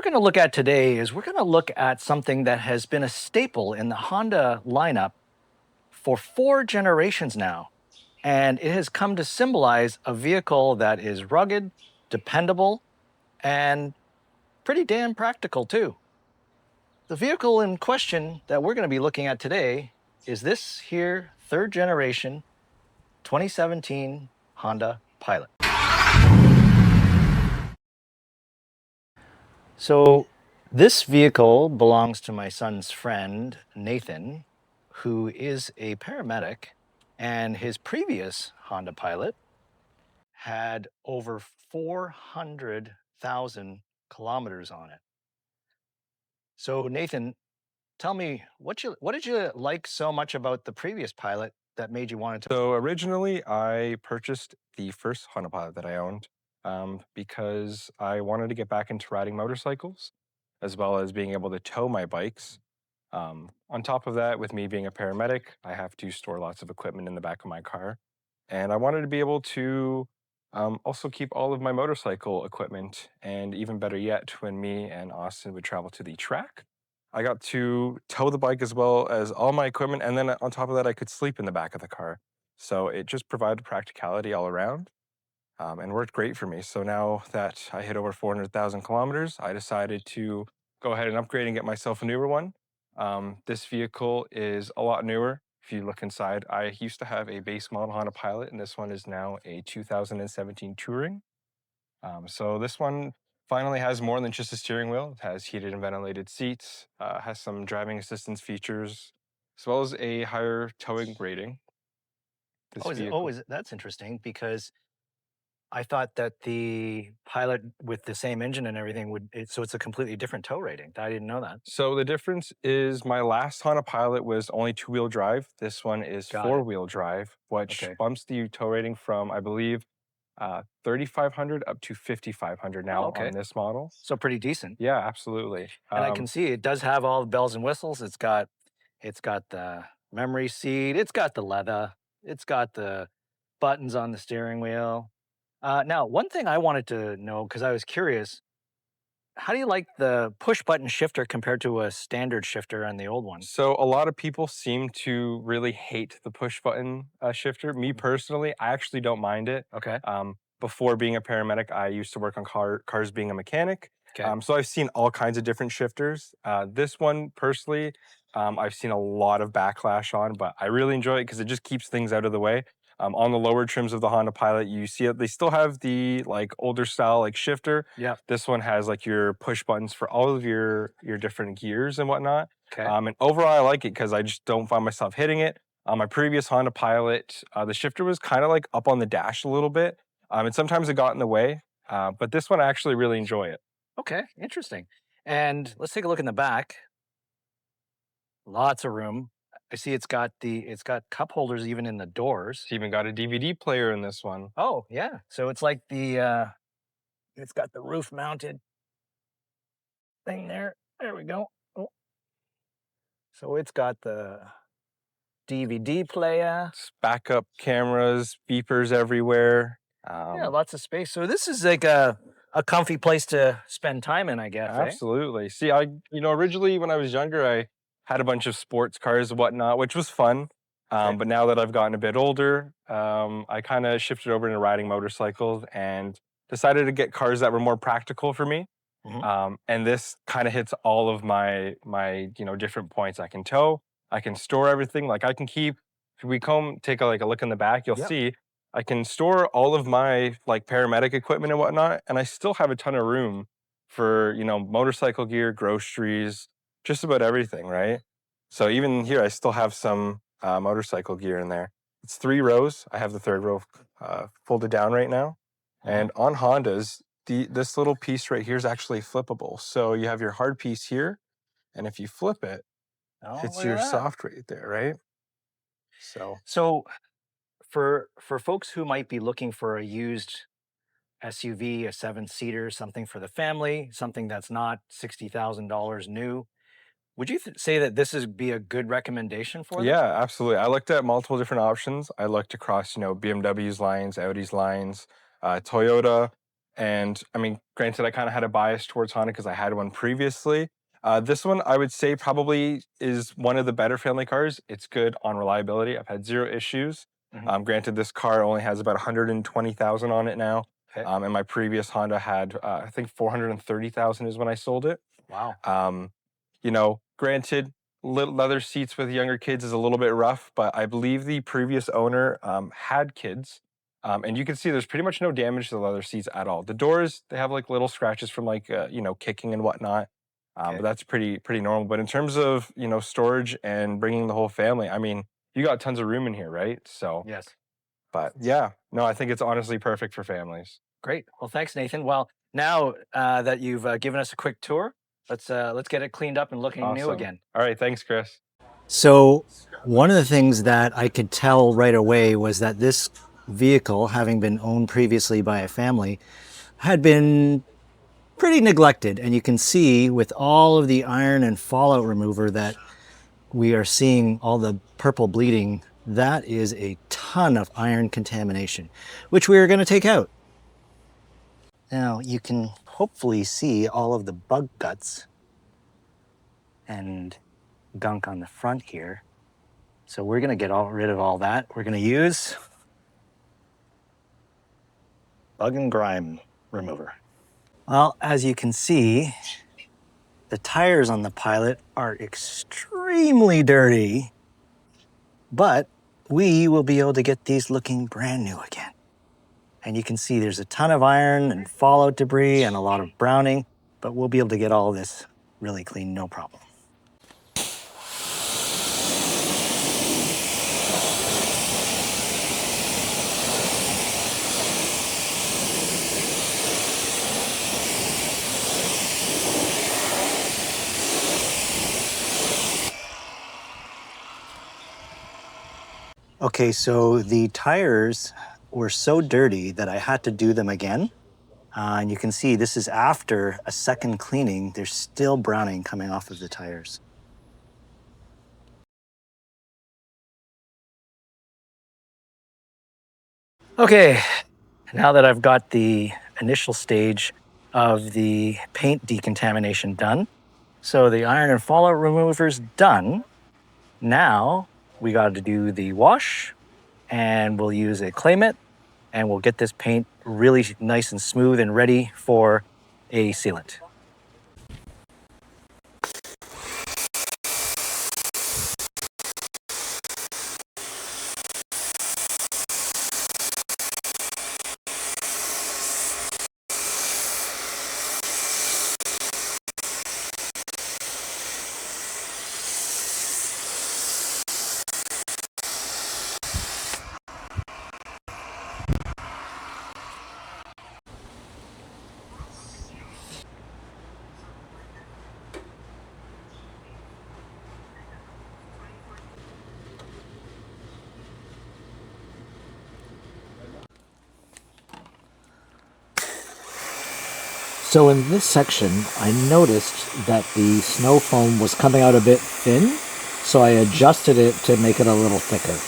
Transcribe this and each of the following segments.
going to look at today is we're going to look at something that has been a staple in the Honda lineup for 4 generations now. And it has come to symbolize a vehicle that is rugged, dependable, and pretty damn practical too. The vehicle in question that we're going to be looking at today is this here 3rd generation 2017 Honda Pilot. So this vehicle belongs to my son's friend, Nathan, who is a paramedic, and his previous Honda Pilot had over 400,000 kilometers on it. So Nathan, tell me, what did you like so much about the previous Pilot that made you want to? So originally, I purchased the first Honda Pilot that I owned because I wanted to get back into riding motorcycles, as well as being able to tow my bikes. On top of that, with me being a paramedic, I have to store lots of equipment in the back of my car, and I wanted to be able to also keep all of my motorcycle equipment. And even better yet, when me and Austin would travel to the track, I got to tow the bike as well as all my equipment, and then on top of that, I could sleep in the back of the car. So it just provided practicality all around, and worked great for me. So now that I hit over 400,000 kilometers, I decided to go ahead and upgrade and get myself a newer one. This vehicle is a lot newer. If you look inside, I used to have a base model Honda Pilot, and this one is now a 2017 Touring. So this one finally has more than just a steering wheel. It has heated and ventilated seats, has some driving assistance features, as well as a higher towing rating. This vehicle. That's interesting because I thought that the Pilot with the same engine and everything so it's a completely different tow rating. I didn't know that. So the difference is my last Honda Pilot was only two-wheel drive. This one is Got it. four-wheel drive, which Okay. bumps the tow rating from, I believe, 3,500 up to 5,500 Oh, now okay. on this model. So pretty decent. Yeah, absolutely. And I can see it does have all the bells and whistles. It's got the memory seat, it's got the leather, it's got the buttons on the steering wheel. Now, one thing I wanted to know because I was curious, how do you like the push button shifter compared to a standard shifter on the old one? So a lot of people seem to really hate the push button shifter. Me personally, I actually don't mind it. Okay. Before being a paramedic, I used to work on cars being a mechanic. Okay. So I've seen all kinds of different shifters. This one personally, I've seen a lot of backlash on, but I really enjoy it because it just keeps things out of the way. On the lower trims of the Honda Pilot, you see it. They still have the like older style like shifter. Yeah. This one has like your push buttons for all of your different gears and whatnot. Okay. And overall, I like it because I just don't find myself hitting it. On my previous Honda Pilot, the shifter was kind of like up on the dash a little bit, and sometimes it got in the way. But this one, I actually really enjoy it. Okay. Interesting. And let's take a look in the back. Lots of room. I see it's got cup holders even in the doors. It's even got a DVD player in this one. Oh, yeah. So it's like it's got the roof mounted thing there. There we go. Oh. So it's got the DVD player. It's backup cameras, beepers everywhere. Yeah, lots of space. So this is like a comfy place to spend time in, I guess. Absolutely. See, originally when I was younger, I had a bunch of sports cars and whatnot, which was fun. Okay. But now that I've gotten a bit older, I kind of shifted over into riding motorcycles and decided to get cars that were more practical for me. And this kind of hits all of my different points. I can tow, I can store everything. Like I can keep. If we take a look in the back, you'll Yep. see I can store all of my like paramedic equipment and whatnot, and I still have a ton of room for motorcycle gear, groceries, just about everything, right? So even here, I still have some motorcycle gear in there. It's 3 rows. I have the third row folded down right now, and on Hondas, this little piece right here is actually flippable. So you have your hard piece here, and if you flip it, Oh, it's look your at that. soft right there, right? So for folks who might be looking for a used SUV, a 7-seater, something for the family, something that's not $60,000 new, would you say that this is be a good recommendation for them? Yeah, absolutely. I looked at multiple different options. I looked across, BMW's lines, Audi's lines, Toyota, And I mean, granted, I kind of had a bias towards Honda because I had one previously. This one, I would say, probably is one of the better family cars. It's good on reliability. I've had zero issues. Mhm. Granted, this car only has about 120,000 on it now. Okay. And my previous Honda had, I think, 430,000 is when I sold it. Wow. Um, you know, granted, leather seats with younger kids is a little bit rough, but I believe the previous owner had kids. And you can see there's pretty much no damage to the leather seats at all. The doors, they have like little scratches from like, kicking and whatnot. But Okay. that's pretty normal. But in terms of, storage and bringing the whole family, I mean, you got tons of room in here, right? So, Yes. but yeah, no, I think it's honestly perfect for families. Great. Well, thanks, Nathan. Well, now that you've given us a quick tour, let's get it cleaned up and looking new Awesome. again. All right. Thanks, Chris. So, one of the things that I could tell right away was that this vehicle, having been owned previously by a family, had been pretty neglected. And you can see with all of the iron and fallout remover that we are seeing all the purple bleeding, that is a ton of iron contamination, which we are going to take out. Now you can hopefully see all of the bug guts and gunk on the front here. So we're going to get rid of all that. We're going to use bug and grime remover. Well, as you can see, the tires on the Pilot are extremely dirty, but we will be able to get these looking brand new again. And you can see there's a ton of iron and fallout debris and a lot of browning, but we'll be able to get all this really clean, no problem. Okay, so the tires were so dirty that I had to do them again. And you can see this is after a second cleaning. There's still browning coming off of the tires. Okay, now that I've got the initial stage of the paint decontamination done, so the iron and fallout remover's done, now we got to do the wash, and we'll use a clay mitt, and we'll get this paint really nice and smooth and ready for a sealant. So in this section, I noticed that the snow foam was coming out a bit thin, so I adjusted it to make it a little thicker.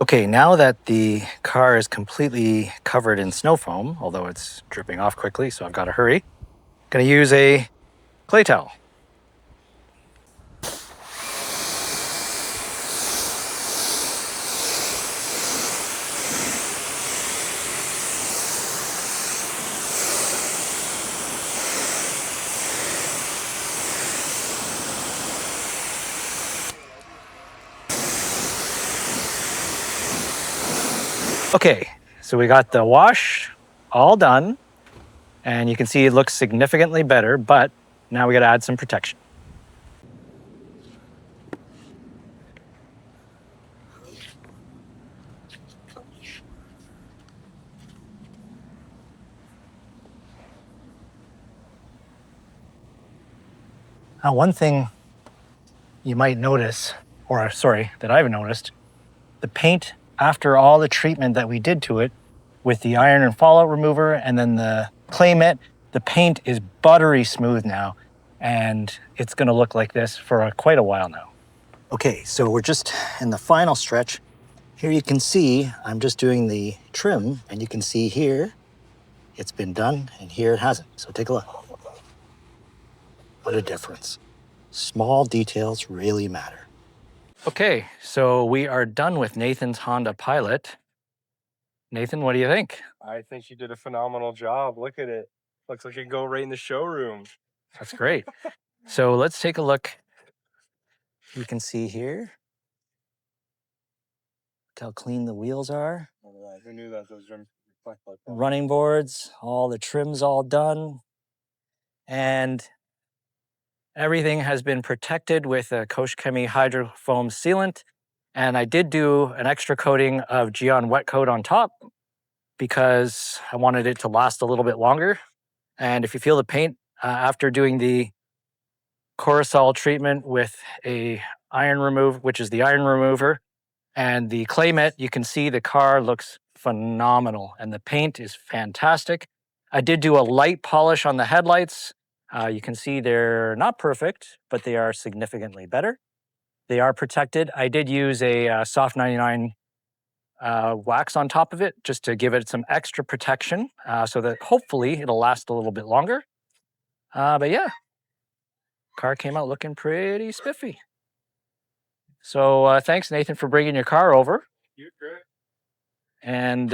Okay, now that the car is completely covered in snow foam, although it's dripping off quickly, so I've got to hurry, gonna use a clay towel. Okay, so we got the wash all done, and you can see it looks significantly better, but now we gotta add some protection. Now, one thing you might notice, or sorry, that I've noticed, the paint after all the treatment that we did to it with the iron and fallout remover and then the clay mitt, the paint is buttery smooth now, and it's gonna look like this for quite a while now. Okay, so we're just in the final stretch. Here you can see I'm just doing the trim, and you can see here it's been done and here it hasn't. So take a look. What a difference. Small details really matter. Okay, so we are done with Nathan's Honda Pilot. Nathan, what do you think? I think you did a phenomenal job. Look at it. Looks like it can go right in the showroom. That's great. So let's take a look. You can see here. Look how clean the wheels are. Who knew that those rims reflect like that? Running boards, all the trims all done. And everything has been protected with a Koch Chemie hydrofoam sealant. And I did do an extra coating of Gyeon wet coat on top because I wanted it to last a little bit longer. And if you feel the paint after doing the Korrosol treatment with a iron remove, which is the iron remover, and the clay mitt, you can see the car looks phenomenal and the paint is fantastic. I did do a light polish on the headlights. You can see they're not perfect, but they are significantly better. They are protected. I did use a soft 99 wax on top of it just to give it some extra protection so that hopefully it'll last a little bit longer. But yeah, car came out looking pretty spiffy. So thanks, Nathan, for bringing your car over. You're great. And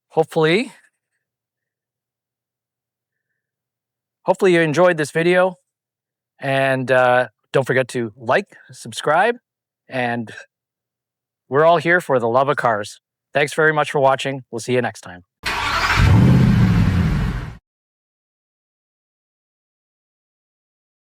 hopefully you enjoyed this video. And don't forget to like, subscribe, and we're all here for the love of cars. Thanks very much for watching. We'll see you next time.